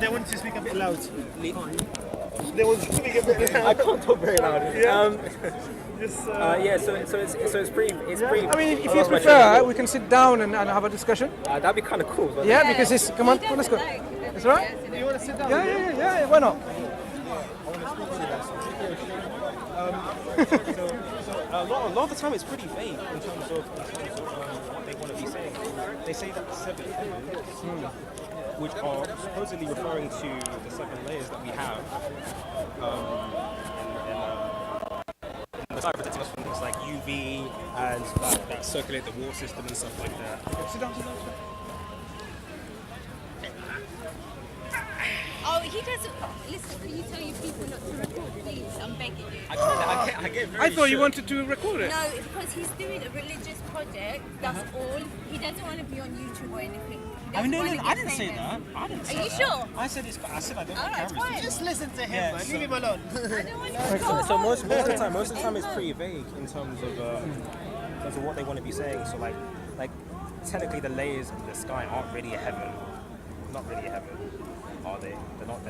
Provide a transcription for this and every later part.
they want to speak a bit loud. They want to speak a bit loud. I can't talk very loud. Yeah. So it's pretty. I mean, if you prefer, we can sit down and have a discussion. That'd be kind of cool. Yeah, because it's come on, let's go. It's all right. You want to sit down? Yeah. Why not? A lot of the time it's pretty vague in terms of what they want to be saying. They say that the seven heavens, which are supposedly referring to the 7 layers that we have, and the protecting us from things like UV and that circulate the water system and stuff like that. Sit down. Oh, he doesn't. Listen, can you tell your people not to record, please? I'm begging you. I get very I thought you shook. wanted to record it. No, because he's doing a religious project. That's all. He doesn't want to be on YouTube or anything. He I mean, doesn't no, want to I get didn't say famous. that. I didn't say Are you that. sure? I said I don't All like right, cameras. fine. Just listen to him, Yeah, man. so- Leave him alone. I don't want to So most of the time it's pretty vague in terms of what they want to be saying. So like technically the layers in the sky aren't really a heaven. Not really a heaven, are they? They're not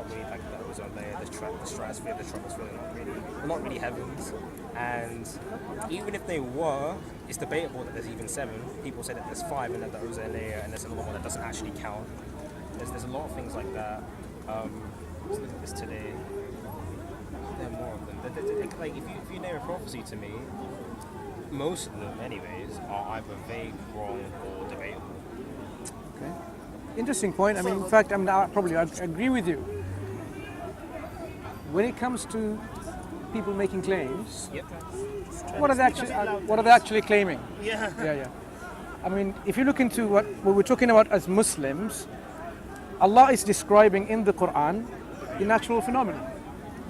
really like the ozone layer, the stratosphere, the troposphere. They're not really heavens. And even if they were, it's debatable that there's even 7. People say that there's 5 and then the ozone layer, and there's another one that doesn't actually count. There's a lot of things like that. Let's look at this today. There are more of them. Like if you name a prophecy to me, most of them, anyways, are either vague, wrong, or debatable. Okay. Interesting point. I mean, in fact, I agree with you. When it comes to people making claims, Yep. what are they actually claiming? Yeah. Yeah. I mean, if you look into what we're talking about as Muslims, Allah is describing in the Quran the natural phenomenon,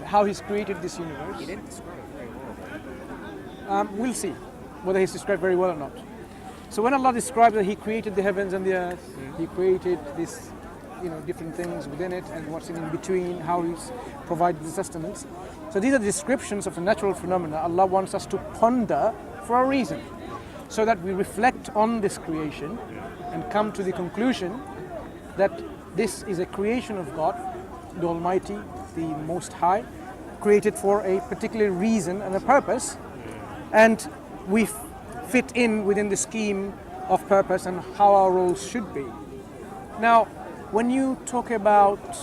how He's created this universe. He didn't describe it very well. We'll see whether He's described very well or not. So when Allah describes that He created the heavens and the earth, He created this, different things within it and what's in between, how He's provided the sustenance. So these are descriptions of a natural phenomena Allah wants us to ponder for a reason, so that we reflect on this creation and come to the conclusion that this is a creation of God, the Almighty, the Most High, created for a particular reason and a purpose, and we fit in within the scheme of purpose and how our roles should be. Now, when you talk about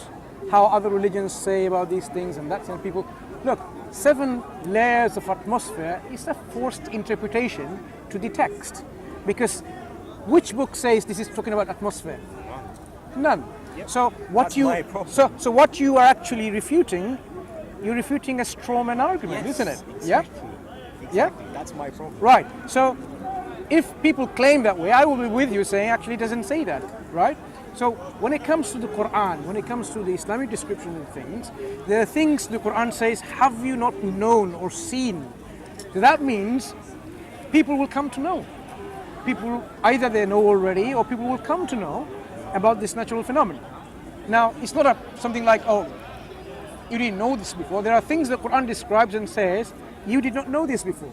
how other religions say about these things and that, and people, look, 7 layers of atmosphere is a forced interpretation to the text, because which book says this is talking about atmosphere? None. Yep. So what That's my problem. so what you are actually refuting, you're refuting a straw man argument, isn't it? Exactly. Yeah. That's my problem. Right. So if people claim that way, I will be with you saying actually it doesn't say that, right? So when it comes to the Quran, when it comes to the Islamic description of things, there are things the Quran says, have you not known or seen? So that means people will come to know. People, either they know already or people will come to know about this natural phenomenon. Now, it's not something like, oh, you didn't know this before. There are things the Quran describes and says, you did not know this before,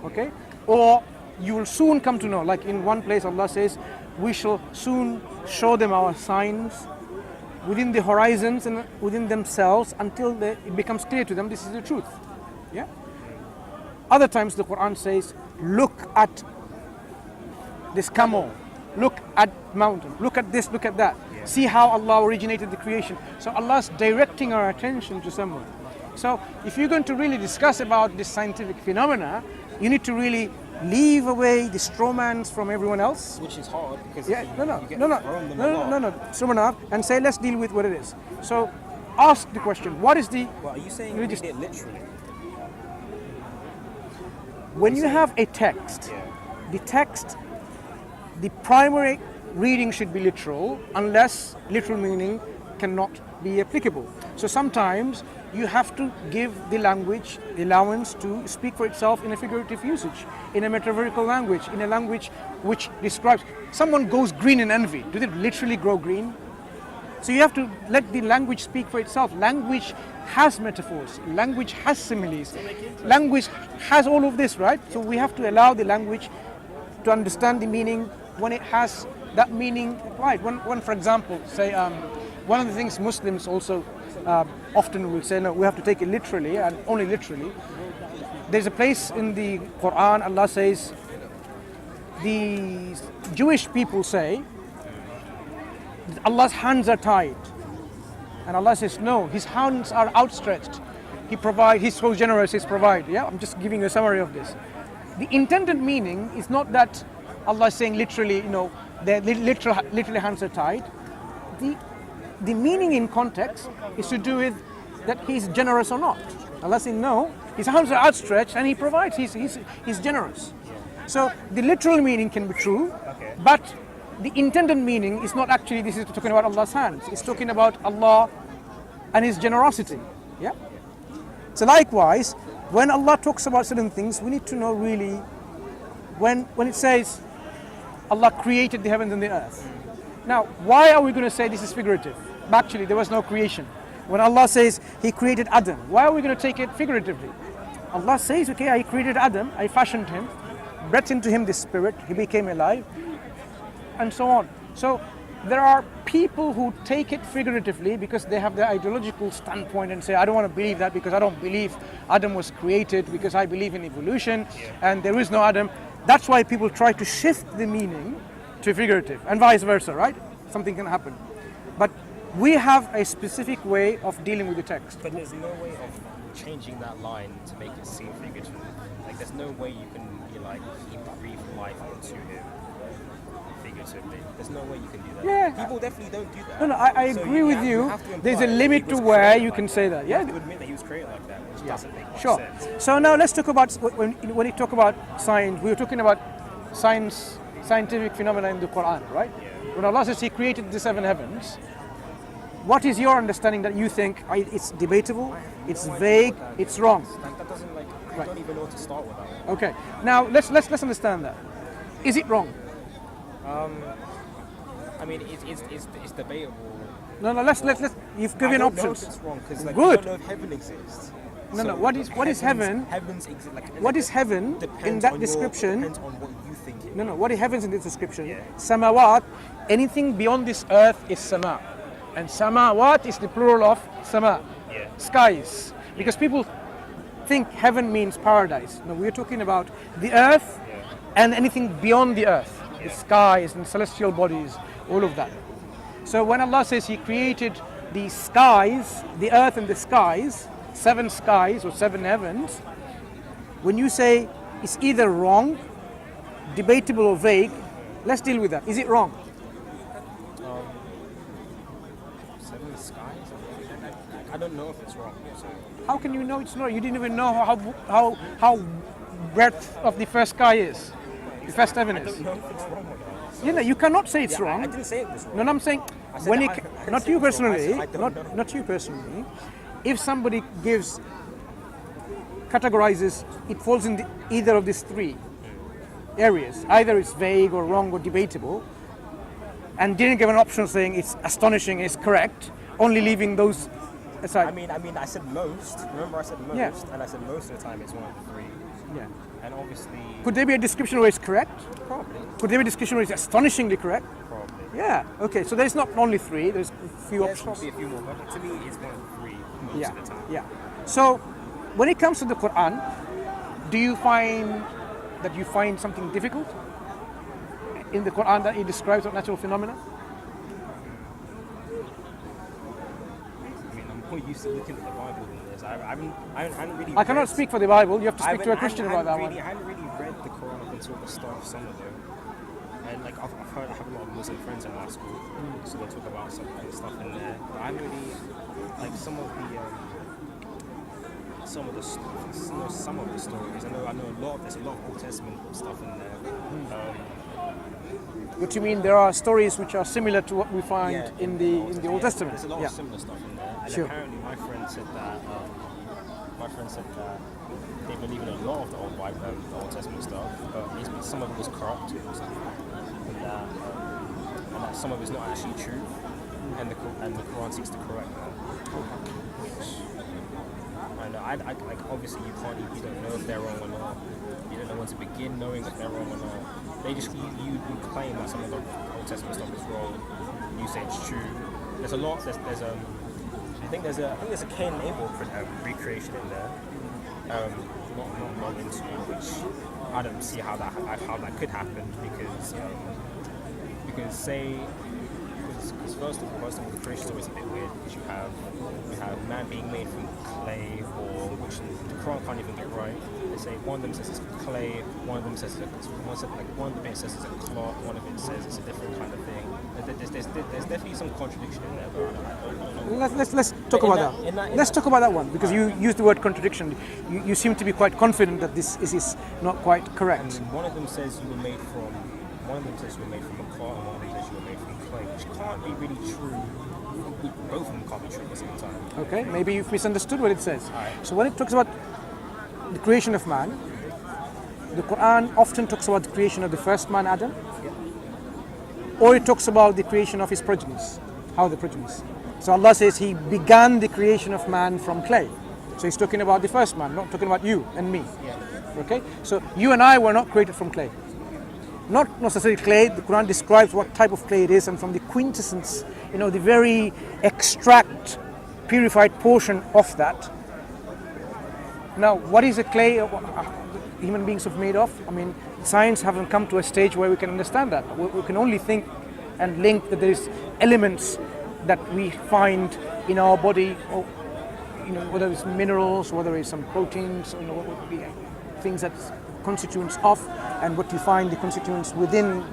okay? Or you will soon come to know. Like in one place Allah says, we shall soon show them our signs within the horizons and within themselves until it becomes clear to them this is the truth. Yeah. Other times the Quran says, look at this camel, look at mountain, look at this, look at that. Yeah. See how Allah originated the creation. So Allah's directing our attention to somewhere. So if you're going to really discuss about this scientific phenomena, you need to really leave away the strawmans from everyone else. Which is hard because Yeah, you get thrown them a lot. strawman, and say let's deal with what it is. So ask the question, what is the Well, are you saying religious- read it literally? when you have a text, Yeah. the text, the primary reading should be literal unless literal meaning cannot be applicable. So sometimes you have to give the language the allowance to speak for itself in a figurative usage, in a metaphorical language, in a language which describes, someone goes green in envy. Do they literally grow green? So you have to let the language speak for itself. Language has metaphors, language has similes, language has all of this, right? So we have to allow the language to understand the meaning when it has that meaning applied. When for example, say one of the things Muslims also often will say, no, we have to take it literally and only literally. There's a place in the Quran, Allah says, the Jewish people say, Allah's hands are tied. And Allah says, no, His hands are outstretched. He provides, He's so generous, He's provide. Yeah, I'm just giving you a summary of this. The intended meaning is not that Allah is saying literally, their literally hands are tied. The meaning in context is to do with that He's generous or not. Allah is saying, no, His hands are outstretched and He provides, He's generous. So the literal meaning can be true, but the intended meaning is not actually, this is talking about Allah's hands. It's talking about Allah and His generosity. Yeah. So likewise, when Allah talks about certain things, we need to know really when it says Allah created the heavens and the earth. Now, why are we going to say this is figurative? Actually, there was no creation. When Allah says He created Adam, why are we going to take it figuratively? Allah says, okay, I created Adam, I fashioned him, breathed into him the spirit, he became alive, and so on. So there are people who take it figuratively because they have their ideological standpoint and say, I don't want to believe that because I don't believe Adam was created, because I believe in evolution and there is no Adam. That's why people try to shift the meaning to figurative and vice versa, right? Something can happen. But we have a specific way of dealing with the text. But there's no way of changing that line to make it seem figurative. Like, there's no way you can be like, He breathed life into him figuratively. There's no way you can do that. Yeah. People definitely don't do that. No, I So agree with have- you. have to There's a imply limit he to was where created you like can that. say that. You Yeah. have to admit that He was created like that, which doesn't make much Sure. sense. So now let's talk about, when you talk about science, we were talking about scientific phenomena in the Quran, right? When Allah says He created the seven heavens, what is your understanding that you think it's debatable, it's vague, it's wrong? That doesn't like, I Right. don't even know what to start with that one. Okay, now let's understand that. Is it wrong? I mean, it's debatable. No, let's you've I given don't know options. if it's wrong, because like, Good. we don't know if heaven exists. No, So, what is heaven? Heavens exist. Like, What is heaven in depends that on description? Depends on what you think it No, what is heavens in this description? Yeah. Samawat, anything beyond this earth is sama. And samawat is the plural of sama, Yeah. skies. Because people think heaven means paradise. No, we're talking about the earth and anything beyond the earth, the skies and celestial bodies, all of that. So when Allah says He created the skies, the earth and the skies, seven skies or seven heavens, when you say it's either wrong, debatable or vague, let's deal with that. Is it wrong? Seven skies? I don't know if it's wrong. So. How can you know it's not? You didn't even know how breadth of the first sky is, the first heaven I is. don't know if it's wrong or not. You cannot say it's I wrong. didn't say it was wrong. No, I'm saying said when that it, I not said you it was wrong. I personally, said I don't know. not you personally. If somebody categorizes, it falls in either of these three areas. Either it's vague or wrong or debatable, and didn't give an option saying it's astonishing, it's correct, only leaving those aside. I mean, I said most. Remember, I said most, Yeah. and I said most of the time it's one of the three. Yeah. And obviously, Could there be a description where it's correct? probably. Could there be a description where it's astonishingly correct? Probably. Yeah. Okay. So there's not only three. There's a few There's options. probably a few more, but to me, it's one of the three most Yeah. of the time. Yeah. So when it comes to the Quran, do you find that you find something difficult in the Quran that it describes of natural phenomena? I mean, I'm more used to looking at the Bible than this. I haven't really. I cannot read- speak for the Bible. You have to I speak to a haven't- Christian I about that haven't one. really, I hadn't really read the Quran up until the start of some of them. And like I've heard, I have a lot of Muslim friends in my school, so they talk about some kind of stuff in there. But I haven't really like some of the stories. I know a lot. There's a lot of Old Testament stuff in there. What you mean? There are stories which are similar to what we find Yeah, in the Old Testament. There's a lot Yeah. of similar stuff in there. And Sure. apparently my friend said that they believe in a lot of the Old Bible, the Old Testament stuff, but some of it was corrupt, and that some of it's not actually true, and the Quran seeks to correct that. And I like obviously you don't know if they're wrong or not. You don't know when to begin knowing if they're wrong or not. They just you claim that some of the Old Testament stuff is wrong. You say it's true, there's a lot. I think there's a Cain and Abel recreation in there. Not into which I don't see how that could happen because first of all the creation is always a bit weird. Because you have man being made from clay, or which the Quran can't even get right. They say one of them says it's clay, one of them says one of the bits says it's a cloth, one of it says it's a different kind of thing. There's definitely some contradiction in there. But Let's talk about that. Let's talk about that one because you used the word contradiction. You seem to be quite confident that this is not quite correct. And one of them says you were made from a cloth, and one of them says you were made from clay, which can't be really true. Both of them can't be true at the same time. Okay, maybe you've misunderstood what it says. Right. So when it talks about the creation of man, the Quran often talks about the creation of the first man, Adam, or it talks about the creation of his progenies. How the progenies. So Allah says He began the creation of man from clay. So He's talking about the first man, not talking about you and me. Okay, so you and I were not created from clay. Not necessarily clay. The Quran describes what type of clay it is, and from the quintessence, the very extract, purified portion of that. Now, what is a clay human beings have made of? I mean, science haven't come to a stage where we can understand that. We can only think and link that there is elements that we find in our body, or whether it's minerals, whether it's some proteins, what would be things that constituents of, and what you find the constituents within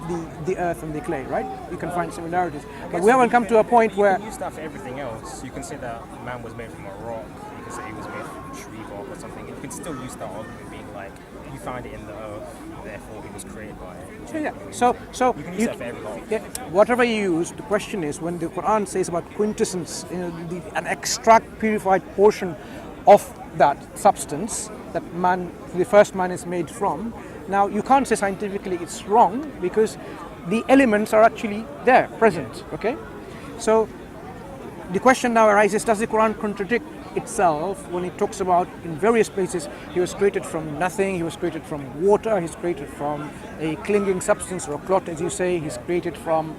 the earth and the clay, right? You can find similarities. But we haven't come to a point where... You can use that for everything else. You can say that man was made from a rock. You can say he was made from a tree bark or something. You can still use that argument being like, you find it in the earth, therefore he was created by it. Yeah. So you can use that for everything. Yeah, whatever you use, the question is when the Quran says about quintessence, an extract, purified portion of that substance that the first man is made from. Now you can't say scientifically it's wrong because the elements are actually there, present. Okay, so the question now arises: does the Quran contradict itself when it talks about in various places he was created from nothing, he was created from water, he's created from a clinging substance or a clot, as you say, he's created from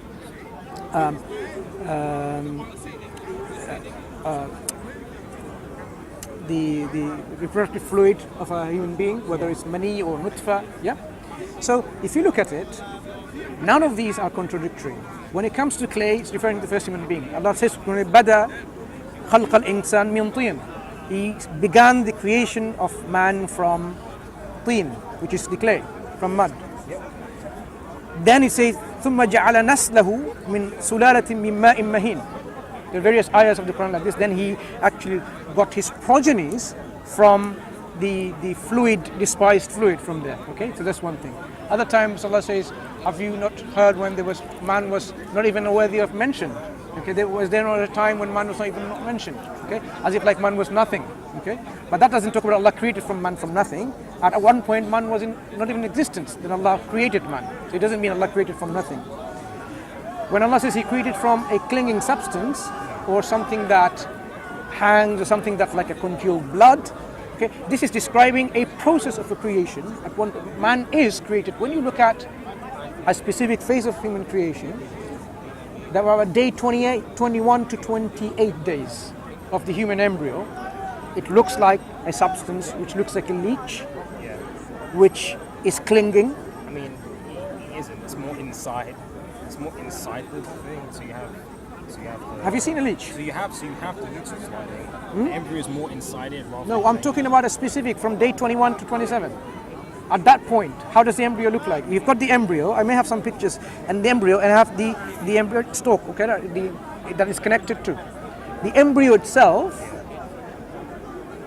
the reproductive fluid of a human being, whether it's mani or nutfa. Yeah. So if you look at it, none of these are contradictory. When it comes to clay, it's referring to the first human being. Allah says, "Bada khalq al-insan min tin." He began the creation of man from tin, which is the clay, from mud. Then he says, ثُمَّ جَعَلَ نَسْلَهُ مِنْ سُلَالَةٍ مِنْ مَاءٍ مَهِينٍ. There are various ayahs of the Quran like this. Then he actually got his progenies from the fluid, despised fluid from there. Okay, so that's one thing. Other times Allah says, have you not heard when man was not even worthy of mention? Okay, was there not a time when man was not even mentioned? Okay, as if like man was nothing. Okay, but that doesn't talk about Allah created from man from nothing. At one point man was not even in existence. Then Allah created man. So it doesn't mean Allah created from nothing. When Allah says He created from a clinging substance or something that hangs or something that's like a congealed blood, okay, this is describing a process of a creation. Man is created. When you look at a specific phase of human creation, there are day 21 to 28 days of the human embryo. It looks like a substance which looks like a leech, which is clinging. I mean, it isn't. It's more inside. It's more inside the thing. So you have Have you seen a leech? So you have the leech sliding. The embryo is more inside it rather. No, I'm talking about a specific from day 21 to 27. At that point, how does the embryo look like? We've got the embryo. I may have some pictures, and the embryo, and I have the embryo stalk. Okay, that is connected to the embryo itself.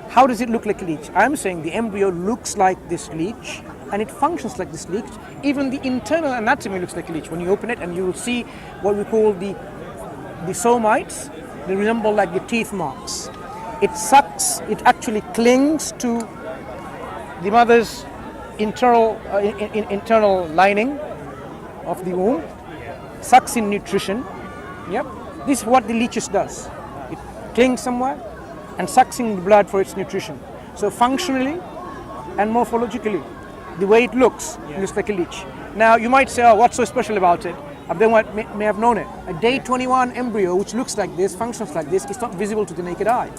How does it look like a leech? I'm saying the embryo looks like this leech, and it functions like this leech. Even the internal anatomy looks like a leech. When you open it, and you will see what we call the somites. They resemble like the teeth marks. It sucks. It actually clings to the mother's internal lining of the womb, sucks in nutrition. Yep, this is what the leeches does. It clings somewhere and sucks in the blood for its nutrition. So functionally and morphologically, the way it looks like a leech. Now you might say, oh, what's so special about it? Abdul may have known it. A day 21 embryo which looks like this, functions like this, is not visible to the naked eye.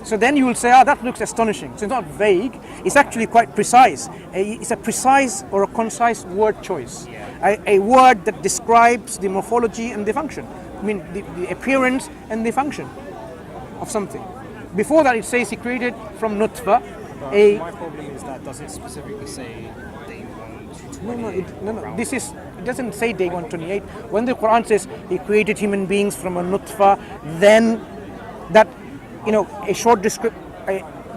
So then you will say, that looks astonishing. So it's not vague, it's actually quite precise. It's a precise or a concise word choice. A word that describes the morphology and the function. I mean, the appearance and the function of something. Before that it says he created from nutfa. My problem is that does it specifically say day 1 to 28? No. It doesn't say day 128. When the Quran says he created human beings from a nutfa, then that, a short description,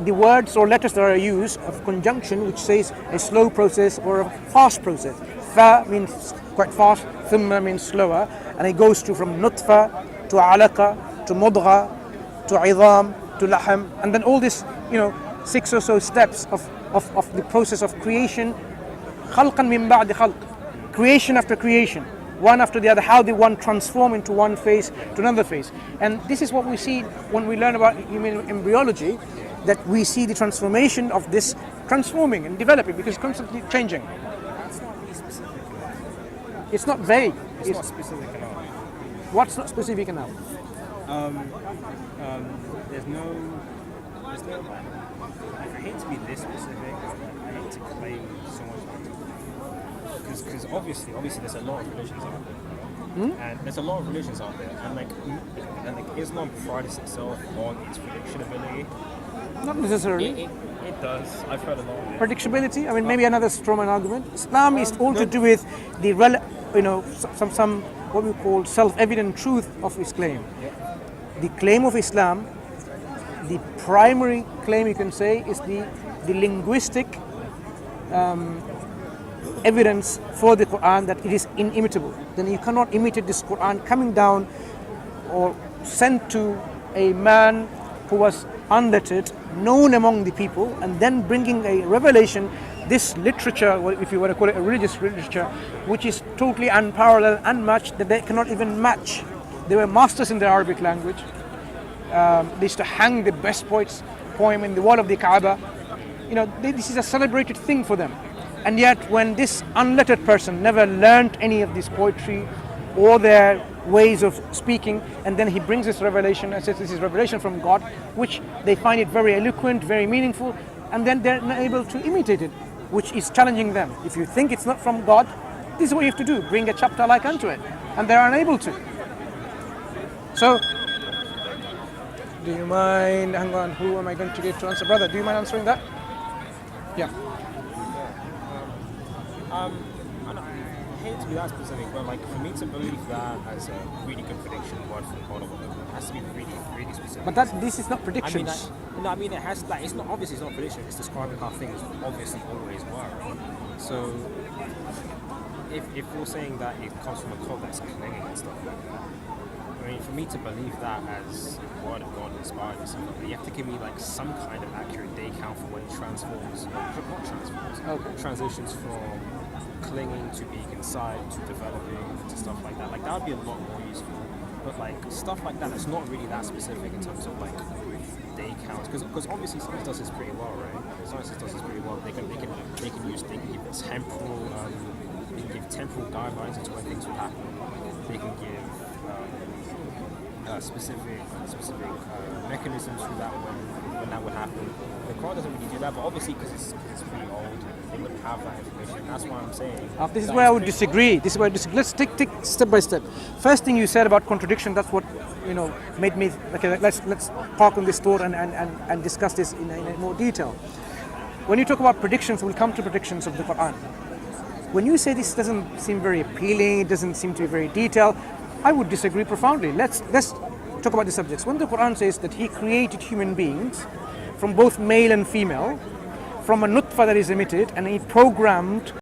the words or letters that are used of conjunction, which says a slow process or a fast process. Fa means quite fast, thumma means slower, and it goes from nutfa to alaqa to mudgha to idham to lahm, and then all this, 6 or so steps of the process of creation, khalqan min ba'di khalq, creation after creation, one after the other, how they one transform into one phase to another phase. And this is what we see when we learn about human embryology, that we see the transformation of this transforming and developing because it's constantly changing. That's not really specific enough. It's not vague. It's not specific enough. What's not specific enough? There's no like, I hate to be this specific, I hate to claim so much, because obviously there's a lot of religions out there, and there's a lot of religions out there, and like Islam prides itself on its predictability. Not necessarily. It does. I've heard a lot of it. Predictability. I mean, maybe another strawman argument. Islam is all to do with the some what we call self-evident truth of his claim. The claim of Islam, the primary claim you can say, is the linguistic evidence for the Quran that it is inimitable. Then you cannot imitate this Quran coming down or sent to a man who was unlettered, known among the people, and then bringing a revelation, this literature, if you want to call it a religious literature, which is totally unparalleled, unmatched, that they cannot even match. They were masters in the Arabic language. They used to hang the best poem in the wall of the Kaaba. This is a celebrated thing for them. And yet when this unlettered person never learned any of this poetry or their ways of speaking, and then he brings this revelation and says this is revelation from God, which they find it very eloquent, very meaningful, and then they're not able to imitate it, which is challenging them. If you think it's not from God, this is what you have to do, bring a chapter like unto it, and they're unable to. So, do you mind, hang on, who am I going to get to answer? Brother, do you mind answering that? Yeah. I hate to be that specific, but like for me to believe that as a really good prediction, word from God or whatever, it has to be really, really specific. But this is not predictions. It has like it's not prediction. It's describing how things obviously always were. So if we're saying that it comes from a code that's clinging and stuff, I mean, for me to believe that as word of God inspired or something, you have to give me like some kind of accurate day count for when it transitions from clinging to being inside to developing to stuff like that. Like that would be a lot more useful. But like stuff like that, it's not really that specific in terms of like day counts. Because obviously science does this pretty well, right? Science does this pretty well. They can give temporal guidelines into when things will happen. They can give specific mechanisms for that when that would happen. The Quran doesn't really do that, but obviously because it's pretty old, they wouldn't have that information. That's why I'm saying. This is where I would disagree. Let's take step by step. First thing you said about contradiction, that's what made me okay. Let's park on this thought and discuss this in more detail. When you talk about predictions, we'll come to predictions of the Quran. When you say this doesn't seem very appealing, it doesn't seem to be very detailed, I would disagree profoundly. Let's talk about the subjects. When the Quran says that He created human beings from both male and female, from a nutfa that is emitted, and He programmed